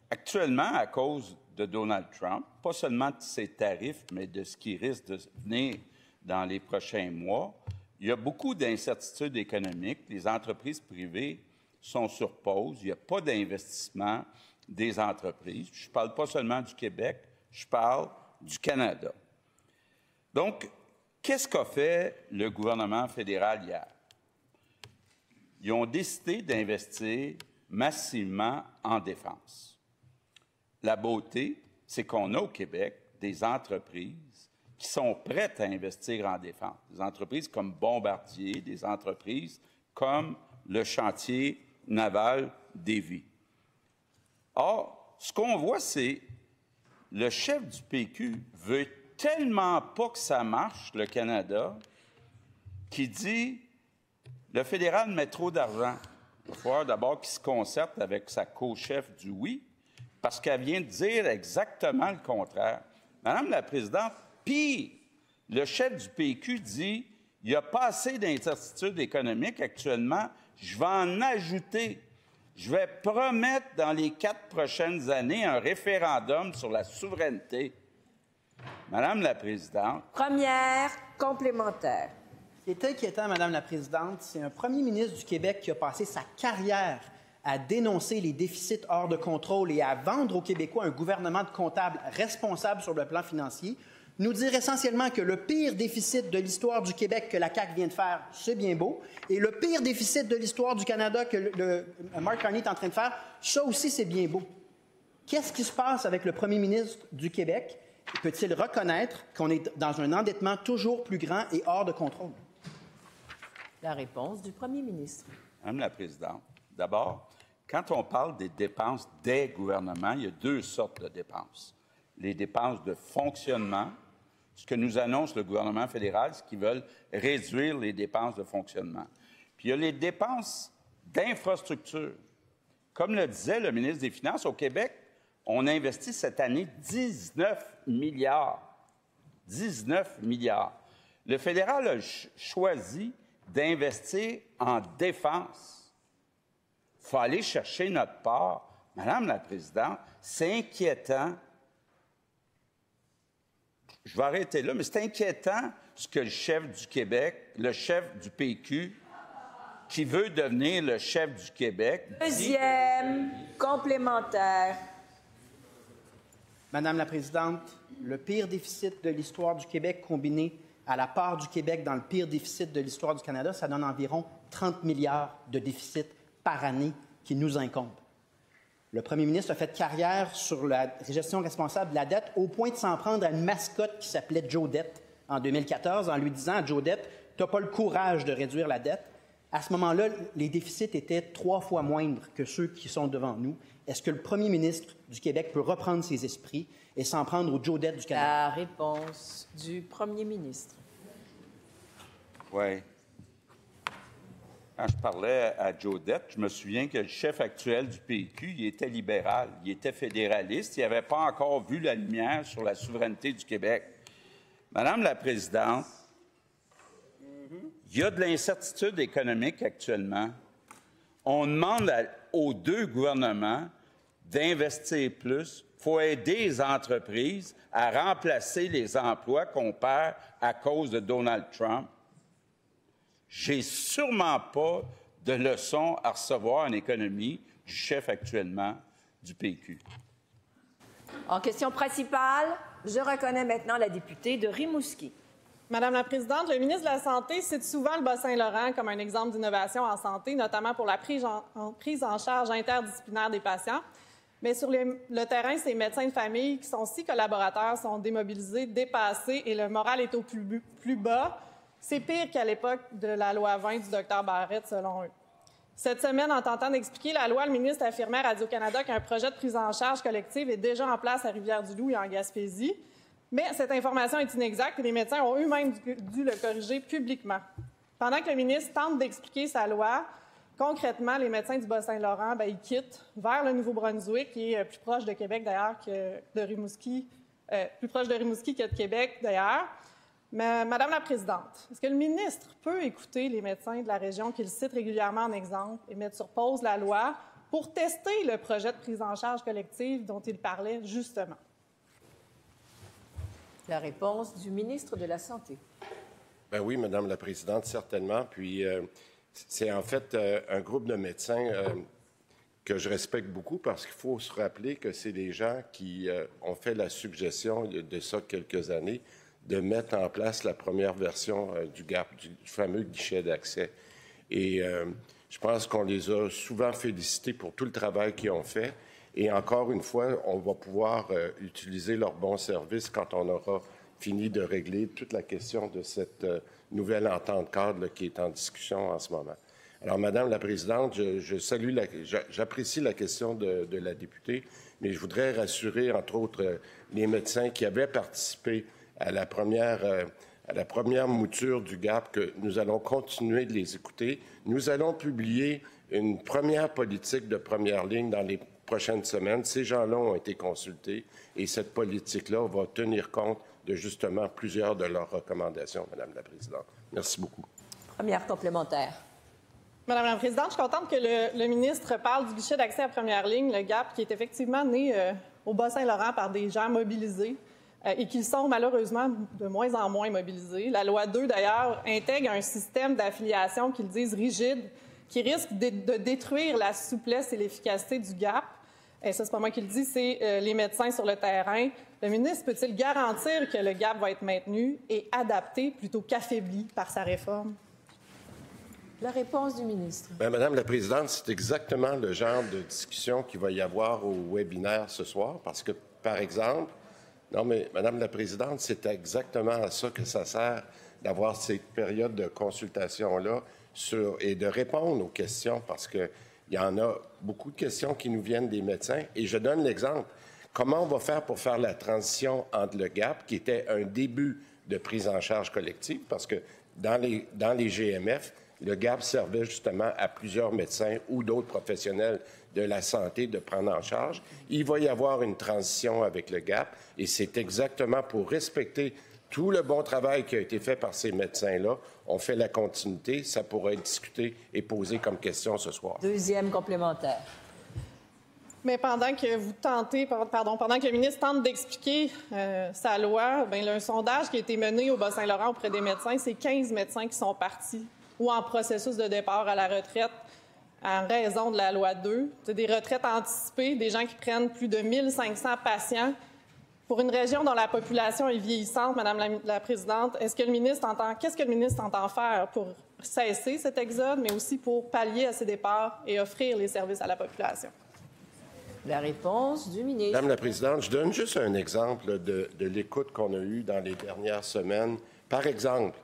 Actuellement, à cause de Donald Trump, pas seulement de ses tarifs, mais de ce qui risque de venir dans les prochains mois, il y a beaucoup d'incertitudes économiques. Les entreprises privées sont sur pause. Il n'y a pas d'investissement des entreprises. Je ne parle pas seulement du Québec, je parle du Canada. Donc, qu'est-ce qu'a fait le gouvernement fédéral hier? Ils ont décidé d'investir massivement en défense. La beauté, c'est qu'on a au Québec des entreprises qui sont prêtes à investir en défense. Des entreprises comme Bombardier, des entreprises comme le chantier naval d'Évis. Or, ce qu'on voit, c'est le chef du PQ veut tellement pas que ça marche, le Canada, qu'il dit le fédéral met trop d'argent. Il va falloir d'abord qu'il se concerte avec sa co-chef du oui, parce qu'elle vient de dire exactement le contraire. Madame la Présidente, pire, le chef du PQ dit il n'y a pas assez d'incertitudes économiques actuellement, je vais en ajouter. Je vais promettre dans les 4 prochaines années un référendum sur la souveraineté. Madame la Présidente. Première complémentaire. Ce qui est inquiétant, Madame la Présidente, c'est un premier ministre du Québec qui a passé sa carrière à dénoncer les déficits hors de contrôle et à vendre aux Québécois un gouvernement de comptables responsable sur le plan financier, nous dire essentiellement que le pire déficit de l'histoire du Québec que la CAQ vient de faire, c'est bien beau, et le pire déficit de l'histoire du Canada que Mark Carney est en train de faire, ça aussi, c'est bien beau. Qu'est-ce qui se passe avec le premier ministre du Québec? Peut-il reconnaître qu'on est dans un endettement toujours plus grand et hors de contrôle? La réponse du premier ministre. Madame la Présidente, d'abord, quand on parle des dépenses des gouvernements, il y a 2 sortes de dépenses. Les dépenses de fonctionnement, ce que nous annonce le gouvernement fédéral, c'est qu'ils veulent réduire les dépenses de fonctionnement. Puis il y a les dépenses d'infrastructure. Comme le disait le ministre des Finances, au Québec, on a investi cette année 19 milliards. 19 milliards. Le fédéral a choisi d'investir en défense. Il faut aller chercher notre part. Madame la Présidente, c'est inquiétant. Je vais arrêter là, mais c'est inquiétant ce que le chef du Québec, le chef du PQ, qui veut devenir le chef du Québec. Deuxième complémentaire. Madame la Présidente, le pire déficit de l'histoire du Québec combiné à la part du Québec dans le pire déficit de l'histoire du Canada, ça donne environ 30 milliards de déficit par année qui nous incombent. Le premier ministre a fait carrière sur la gestion responsable de la dette au point de s'en prendre à une mascotte qui s'appelait Joe Dette en 2014 en lui disant à Joe Dette, « Tu n'as pas le courage de réduire la dette. » À ce moment-là, les déficits étaient 3 fois moindres que ceux qui sont devant nous. Est-ce que le premier ministre du Québec peut reprendre ses esprits et s'en prendre au Joe Dette du Canada? La réponse du premier ministre. Oui. Quand je parlais à Joe Dette, je me souviens que le chef actuel du PQ, il était libéral, il était fédéraliste, il n'avait pas encore vu la lumière sur la souveraineté du Québec. Madame la Présidente, Il y a de l'incertitude économique actuellement. On demande aux deux gouvernements d'investir plus. Il faut aider les entreprises à remplacer les emplois qu'on perd à cause de Donald Trump. J'ai sûrement pas de leçons à recevoir en économie du chef actuellement du PQ. En question principale, je reconnais maintenant la députée de Rimouski. Madame la Présidente, le ministre de la Santé cite souvent le Bas-Saint-Laurent comme un exemple d'innovation en santé, notamment pour la prise en charge interdisciplinaire des patients. Mais sur le terrain, ces médecins de famille qui sont 6 collaborateurs sont démobilisés, dépassés et le moral est au plus bas. C'est pire qu'à l'époque de la loi 20 du Dr Barrett, selon eux. Cette semaine, en tentant d'expliquer la loi, le ministre affirmait à Radio-Canada qu'un projet de prise en charge collective est déjà en place à Rivière-du-Loup et en Gaspésie. Mais cette information est inexacte et les médecins ont eux-mêmes dû le corriger publiquement. Pendant que le ministre tente d'expliquer sa loi, concrètement, les médecins du Bas-Saint-Laurent, ils quittent vers le Nouveau-Brunswick, qui est plus proche de Québec d'ailleurs que de Rimouski, plus proche de Rimouski que de Québec d'ailleurs. Mais, Madame la Présidente, est-ce que le ministre peut écouter les médecins de la région qu'il cite régulièrement en exemple et mettre sur pause la loi pour tester le projet de prise en charge collective dont il parlait justement? La réponse du ministre de la Santé. Bien oui, Madame la Présidente, certainement. Puis c'est en fait un groupe de médecins que je respecte beaucoup parce qu'il faut se rappeler que c'est des gens qui ont fait la suggestion de ça quelques années de mettre en place la première version du GAP, du fameux guichet d'accès. Et je pense qu'on les a souvent félicités pour tout le travail qu'ils ont fait. Et encore une fois, on va pouvoir utiliser leurs bons services quand on aura fini de régler toute la question de cette nouvelle entente cadre qui est en discussion en ce moment. Alors, Madame la Présidente, j'apprécie la question de la députée, mais je voudrais rassurer, entre autres, les médecins qui avaient participé à la première mouture du GAP que nous allons continuer de les écouter. Nous allons publier une première politique de première ligne dans les prochaines semaines. Ces gens-là ont été consultés et cette politique-là va tenir compte de justement plusieurs de leurs recommandations, Madame la Présidente. Merci beaucoup. Première complémentaire. Madame la Présidente, je suis contente que le ministre parle du guichet d'accès à première ligne, le GAP, qui est effectivement né au Bas-Saint-Laurent par des gens mobilisés et qui sont malheureusement de moins en moins mobilisés. La loi 2, d'ailleurs, intègre un système d'affiliation qu'ils disent rigide, qui risque de détruire la souplesse et l'efficacité du GAP. Et ça, c'est pas moi qui le dis, c'est les médecins sur le terrain. Le ministre peut-il garantir que le GAP va être maintenu et adapté plutôt qu'affaibli par sa réforme? La réponse du ministre. Bien, Madame la Présidente, c'est exactement le genre de discussion qu'il va y avoir au webinaire ce soir, parce que, par exemple, non, mais Madame la Présidente, c'est exactement à ça que ça sert d'avoir ces périodes de consultation-là et de répondre aux questions, parce qu'il y en a beaucoup de questions qui nous viennent des médecins. Et je donne l'exemple. Comment on va faire pour faire la transition entre le GAP, qui était un début de prise en charge collective, parce que dans les GMF, le GAP servait justement à plusieurs médecins ou d'autres professionnels de la santé de prendre en charge. Il va y avoir une transition avec le GAP et c'est exactement pour respecter tout le bon travail qui a été fait par ces médecins-là. On fait la continuité. Ça pourra être discuté et posé comme question ce soir. Deuxième complémentaire. Mais pendant que le ministre tente d'expliquer sa loi, il y a un sondage qui a été mené au Bas-Saint-Laurent auprès des médecins. C'est 15 médecins qui sont partis ou en processus de départ à la retraite en raison de la loi 2. C'est des retraites anticipées, des gens qui prennent plus de 1500 patients. Pour une région dont la population est vieillissante, Madame la Présidente, qu'est-ce que le ministre entend faire pour cesser cet exode, mais aussi pour pallier à ces départs et offrir les services à la population? La réponse du ministre. Madame la Présidente, je donne juste un exemple de l'écoute qu'on a eue dans les dernières semaines. Par exemple,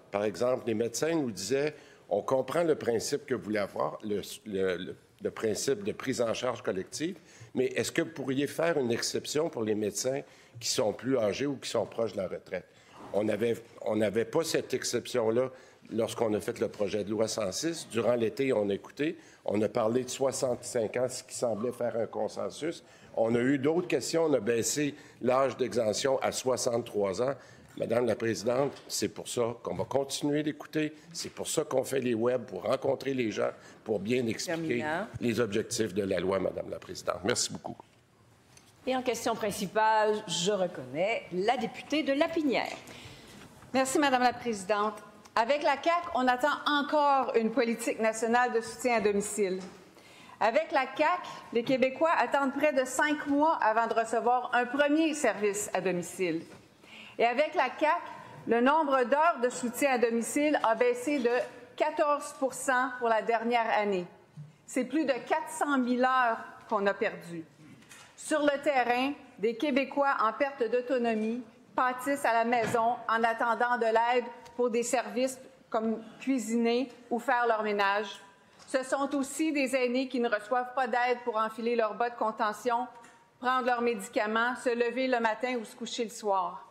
les médecins nous disaient on comprend le principe que vous voulez avoir, le principe de prise en charge collective, mais est-ce que vous pourriez faire une exception pour les médecins qui sont plus âgés ou qui sont proches de la retraite? On n'avait pas cette exception-là lorsqu'on a fait le projet de loi 106. Durant l'été, on a écouté. On a parlé de 65 ans, ce qui semblait faire un consensus. On a eu d'autres questions. On a baissé l'âge d'exemption à 63 ans. Madame la Présidente, c'est pour ça qu'on va continuer d'écouter. C'est pour ça qu'on fait les webs, pour rencontrer les gens, pour bien expliquer les objectifs de la loi, Madame la Présidente. Merci beaucoup. Et en question principale, je reconnais la députée de Lapinière. Merci, Madame la Présidente. Avec la CAQ, on attend encore une politique nationale de soutien à domicile. Avec la CAQ, les Québécois attendent près de 5 mois avant de recevoir un premier service à domicile. Et avec la CAQ, le nombre d'heures de soutien à domicile a baissé de 14 % pour la dernière année. C'est plus de 400 000 heures qu'on a perdues. Sur le terrain, des Québécois en perte d'autonomie pâtissent à la maison en attendant de l'aide pour des services comme cuisiner ou faire leur ménage. Ce sont aussi des aînés qui ne reçoivent pas d'aide pour enfiler leurs bas de contention, prendre leurs médicaments, se lever le matin ou se coucher le soir.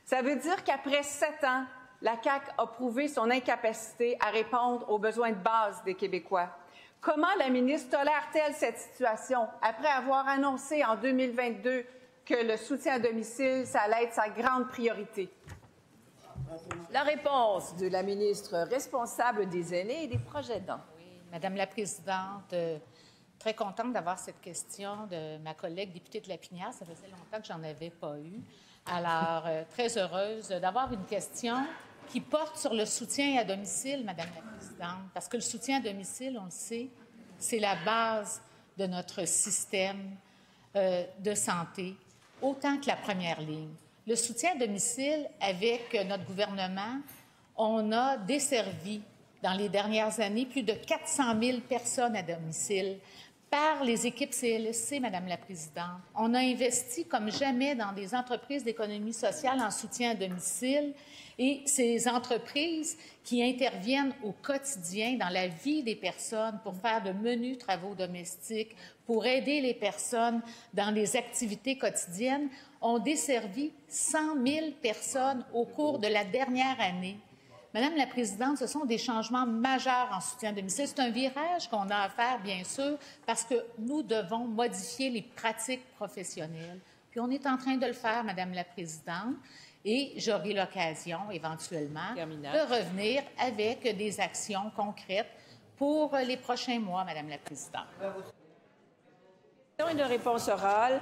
Ça veut dire qu'après 7 ans, la CAQ a prouvé son incapacité à répondre aux besoins de base des Québécois. Comment la ministre tolère-t-elle cette situation après avoir annoncé en 2022 que le soutien à domicile, ça allait être sa grande priorité? La réponse de la ministre responsable des aînés et des proches aidants. Oui, Madame la Présidente, très contente d'avoir cette question de ma collègue députée de Lapinière. Ça faisait longtemps que j'en avais pas eu. Alors, très heureuse d'avoir une question qui porte sur le soutien à domicile, Madame la Présidente, parce que le soutien à domicile, on le sait, c'est la base de notre système de santé, autant que la première ligne. Le soutien à domicile, avec notre gouvernement, on a desservi dans les dernières années plus de 400 000 personnes à domicile par les équipes CLSC, Madame la Présidente. On a investi comme jamais dans des entreprises d'économie sociale en soutien à domicile et ces entreprises qui interviennent au quotidien dans la vie des personnes pour faire de menus travaux domestiques, pour aider les personnes dans les activités quotidiennes, ont desservi 100 000 personnes au cours de la dernière année. Madame la Présidente, ce sont des changements majeurs en soutien à domicile. C'est un virage qu'on a à faire, bien sûr, parce que nous devons modifier les pratiques professionnelles. Puis on est en train de le faire, Madame la Présidente, et j'aurai l'occasion, éventuellement, de revenir avec des actions concrètes pour les prochains mois, Madame la Présidente. Une réponse orale